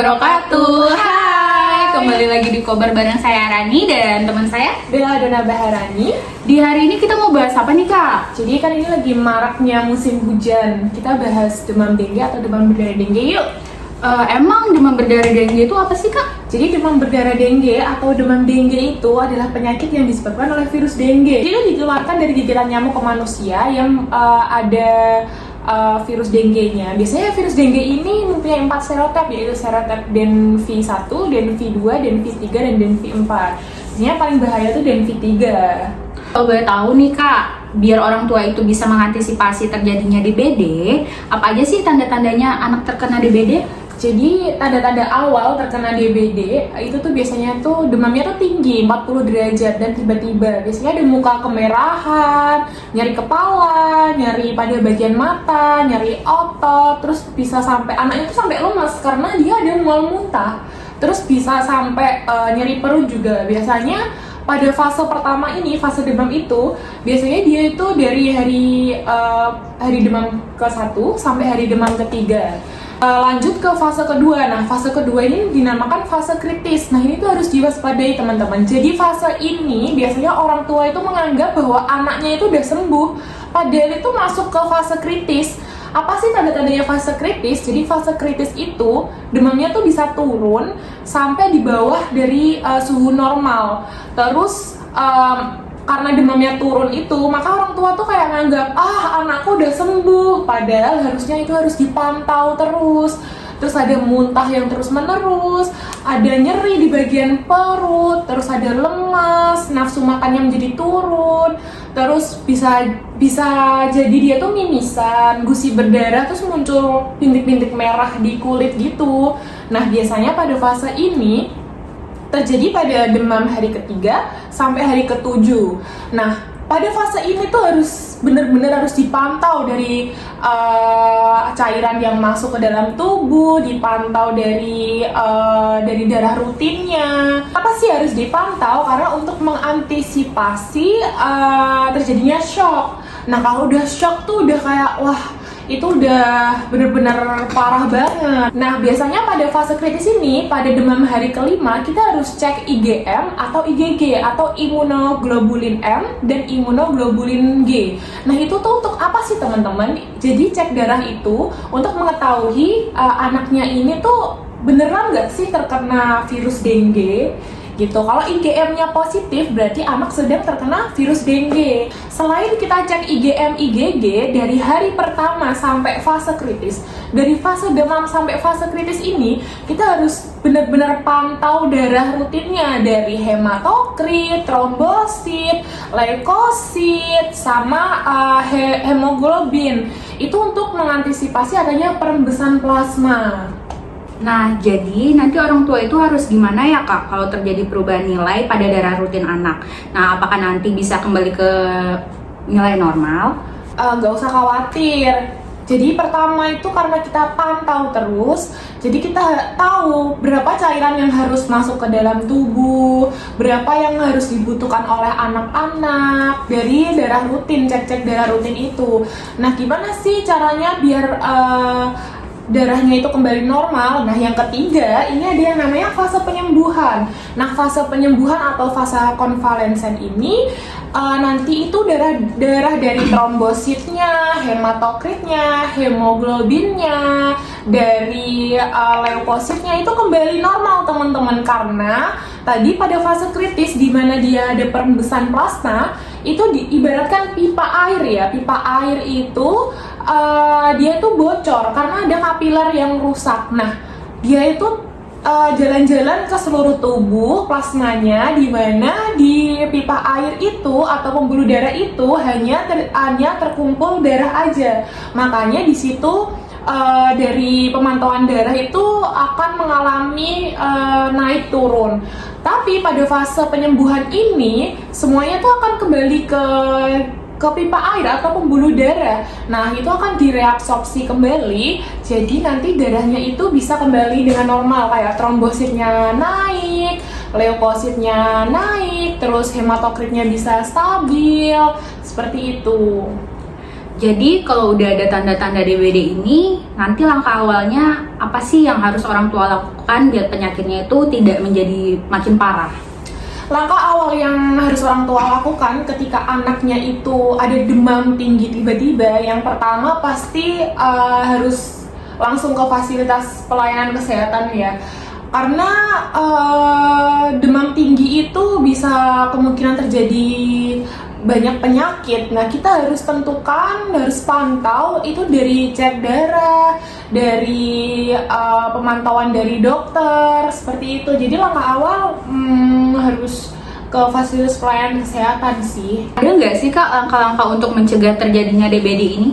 wabarakatuh. Hai, kembali lagi di Kobar bareng saya Rani dan teman saya Bella Dona Baharani. Di hari ini kita mau bahas apa nih Kak? Jadi kan ini lagi maraknya musim hujan. Kita bahas demam dengue atau demam berdarah dengue yuk. Emang demam berdarah dengue itu apa sih Kak? Jadi demam berdarah dengue atau demam dengue itu adalah penyakit yang disebabkan oleh virus dengue. Jadi itu dikeluarkan dari gigitan nyamuk ke manusia yang ada virus dengue-nya. Biasanya virus dengue ini mempunyai 4 serotip, yaitu serotip DenV1, DenV2, DenV3, dan DenV4. Biasanya paling bahaya tuh DenV3. Kalau boleh tahu nih Kak, biar orang tua itu bisa mengantisipasi terjadinya DBD, apa aja sih tanda-tandanya anak terkena DBD? Jadi tanda-tanda awal terkena DBD itu tuh biasanya tuh demamnya tuh tinggi 40 derajat dan tiba-tiba biasanya ada muka kemerahan, nyeri kepala, nyeri pada bagian mata, nyeri otot, terus bisa sampai anaknya tuh sampai lemas karena dia ada mual muntah. Terus bisa sampai nyeri perut juga. Biasanya pada fase pertama ini, fase demam itu biasanya dia itu dari hari demam ke-1 sampai hari demam ke-3. Lanjut ke fase kedua. Nah, fase kedua ini dinamakan fase kritis. Nah, ini tuh harus diwaspadai teman-teman. Jadi fase ini biasanya orang tua itu menganggap bahwa anaknya itu udah sembuh, padahal itu masuk ke fase kritis. Apa sih tanda-tandanya fase kritis? Jadi fase kritis itu demamnya tuh bisa turun sampai di bawah dari suhu normal. Terus karena demamnya turun itu, maka orang tua tuh kayak nganggap, anakku udah sembuh, padahal harusnya itu harus dipantau terus. Terus ada muntah yang terus menerus, ada nyeri di bagian perut, terus ada lemas, nafsu makannya menjadi turun, terus bisa jadi dia tuh mimisan, gusi berdarah, terus muncul bintik-bintik merah di kulit gitu. Nah, biasanya pada fase ini terjadi pada demam hari ketiga sampai hari ke-7. Nah, pada fase ini tuh harus benar-benar harus dipantau dari cairan yang masuk ke dalam tubuh, dipantau dari darah rutinnya. Apa sih harus dipantau? Karena untuk mengantisipasi terjadinya shock. Nah, kalau udah shock tuh udah kayak itu udah bener-bener parah banget. Nah, biasanya pada fase kritis ini, pada demam hari kelima, kita harus cek IgM atau IgG atau imunoglobulin M dan imunoglobulin G. Nah, itu tuh untuk apa sih teman-teman? Jadi cek darah itu untuk mengetahui anaknya ini tuh beneran nggak sih terkena virus dengue gitu. Kalau IgM-nya positif berarti anak sedang terkena virus dengue. Selain kita cek IgM, IgG dari hari pertama sampai fase kritis, dari fase demam sampai fase kritis ini kita harus benar-benar pantau darah rutinnya dari hematokrit, trombosit, leukosit, sama hemoglobin. Itu untuk mengantisipasi adanya perembesan plasma. Nah, jadi nanti orang tua itu harus gimana ya Kak kalau terjadi perubahan nilai pada darah rutin anak? Nah, apakah nanti bisa kembali ke nilai normal? Nggak usah khawatir. Jadi pertama itu karena kita pantau terus, jadi kita tahu berapa cairan yang harus masuk ke dalam tubuh, berapa yang harus dibutuhkan oleh anak-anak dari darah rutin, cek-cek darah rutin itu. Nah, gimana sih caranya biar darahnya itu kembali normal? Nah, yang ketiga ini ada yang namanya fase penyembuhan. Nah, fase penyembuhan atau fase konvalensen ini nanti itu darah dari trombositnya, hematokritnya, hemoglobinnya, dari leukositnya itu kembali normal teman-teman, karena tadi pada fase kritis di mana dia ada perembesan plasma itu diibaratkan pipa air ya. Pipa air itu dia tuh bocor karena ada kapiler yang rusak. Nah, dia itu jalan-jalan ke seluruh tubuh plasmanya, di mana di pipa air itu atau pembuluh darah itu hanya terkumpul darah aja. Makanya di situ dari pemantauan darah itu akan mengalami naik turun. Tapi pada fase penyembuhan ini semuanya tuh akan kembali ke pipa air atau pembuluh darah. Nah, itu akan direabsorpsi kembali, jadi nanti darahnya itu bisa kembali dengan normal, kayak trombositnya naik, leukositnya naik, terus hematokritnya bisa stabil, seperti itu. Jadi kalau udah ada tanda-tanda DBD ini, nanti langkah awalnya apa sih yang harus orang tua lakukan biar penyakitnya itu tidak menjadi makin parah? Langkah awal yang harus orang tua lakukan ketika anaknya itu ada demam tinggi tiba-tiba, yang pertama pasti harus langsung ke fasilitas pelayanan kesehatan ya. Karena demam tinggi itu bisa kemungkinan terjadi banyak penyakit. Nah, kita harus tentukan, harus pantau itu dari cek darah, dari pemantauan dari dokter, seperti itu. Jadi langkah awal harus ke fasilitas pelayanan kesehatan sih. Ada nggak sih Kak langkah-langkah untuk mencegah terjadinya DBD ini?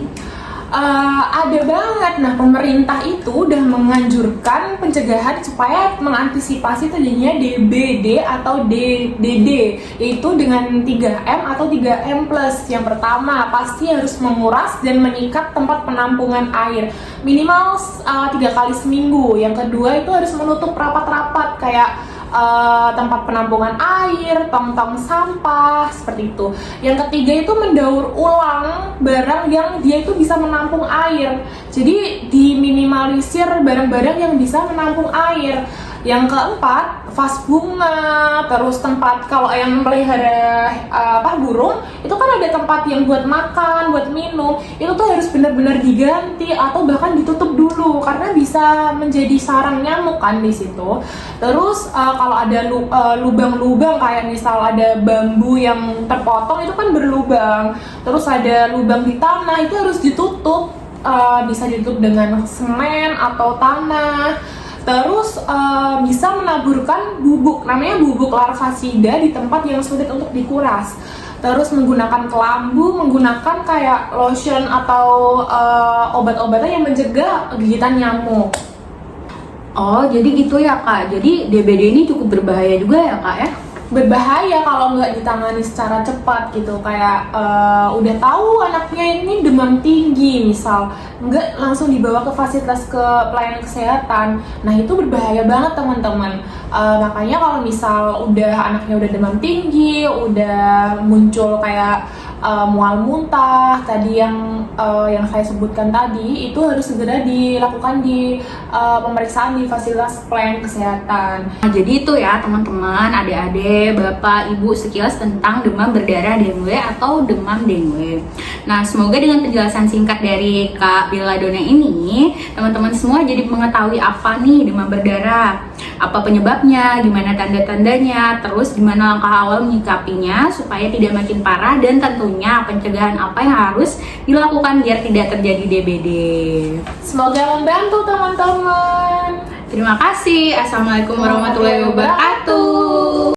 Ada banget. Nah, pemerintah itu udah menganjurkan pencegahan supaya mengantisipasi terjadinya DBD atau DDD, yaitu dengan 3M atau 3M+. Yang pertama, pasti harus menguras dan menyikat tempat penampungan air minimal 3 kali seminggu. Yang kedua itu harus menutup rapat-rapat kayak tempat penampungan air, tong-tong sampah, seperti itu. Yang ketiga itu mendaur ulang barang yang dia itu bisa menampung air. Jadi diminimalisir barang-barang yang bisa menampung air. Yang keempat, vas bunga, terus tempat kalau yang melihara burung, itu kan ada tempat yang buat makan, buat minum, itu tuh harus benar-benar diganti atau bahkan ditutup dulu karena bisa menjadi sarang nyamuk kan di situ. Terus kalau ada lubang-lubang kayak misal ada bambu yang terpotong itu kan berlubang, terus ada lubang di tanah itu harus ditutup, bisa ditutup dengan semen atau tanah. Terus bisa menaburkan bubuk, namanya bubuk larvasida di tempat yang sulit untuk dikuras. Terus menggunakan kelambu, menggunakan kayak lotion atau obat-obatan yang mencegah gigitan nyamuk. Oh, jadi gitu ya Kak. Jadi DBD ini cukup berbahaya juga ya Kak ya? Berbahaya kalau nggak ditangani secara cepat gitu. Kayak udah tahu anaknya ini demam tinggi misal, nggak langsung dibawa ke fasilitas ke pelayanan kesehatan. Nah itu berbahaya banget teman-teman. Makanya kalau misal udah anaknya udah demam tinggi, udah muncul kayak mual muntah tadi yang saya sebutkan tadi, itu harus segera dilakukan di pemeriksaan di fasilitas pelayanan kesehatan. Nah, jadi itu ya teman-teman, adik-adik, bapak, ibu sekilas tentang demam berdarah dengue atau demam dengue. Nah, semoga dengan penjelasan singkat dari Kak Belladonna ini, teman-teman semua jadi mengetahui apa nih demam berdarah, apa penyebabnya, gimana tanda-tandanya, terus gimana langkah awal menyikapinya supaya tidak makin parah, dan tentunya pencegahan apa yang harus dilakukan biar tidak terjadi DBD. Semoga membantu teman-teman. Terima kasih. Assalamualaikum warahmatullahi wabarakatuh.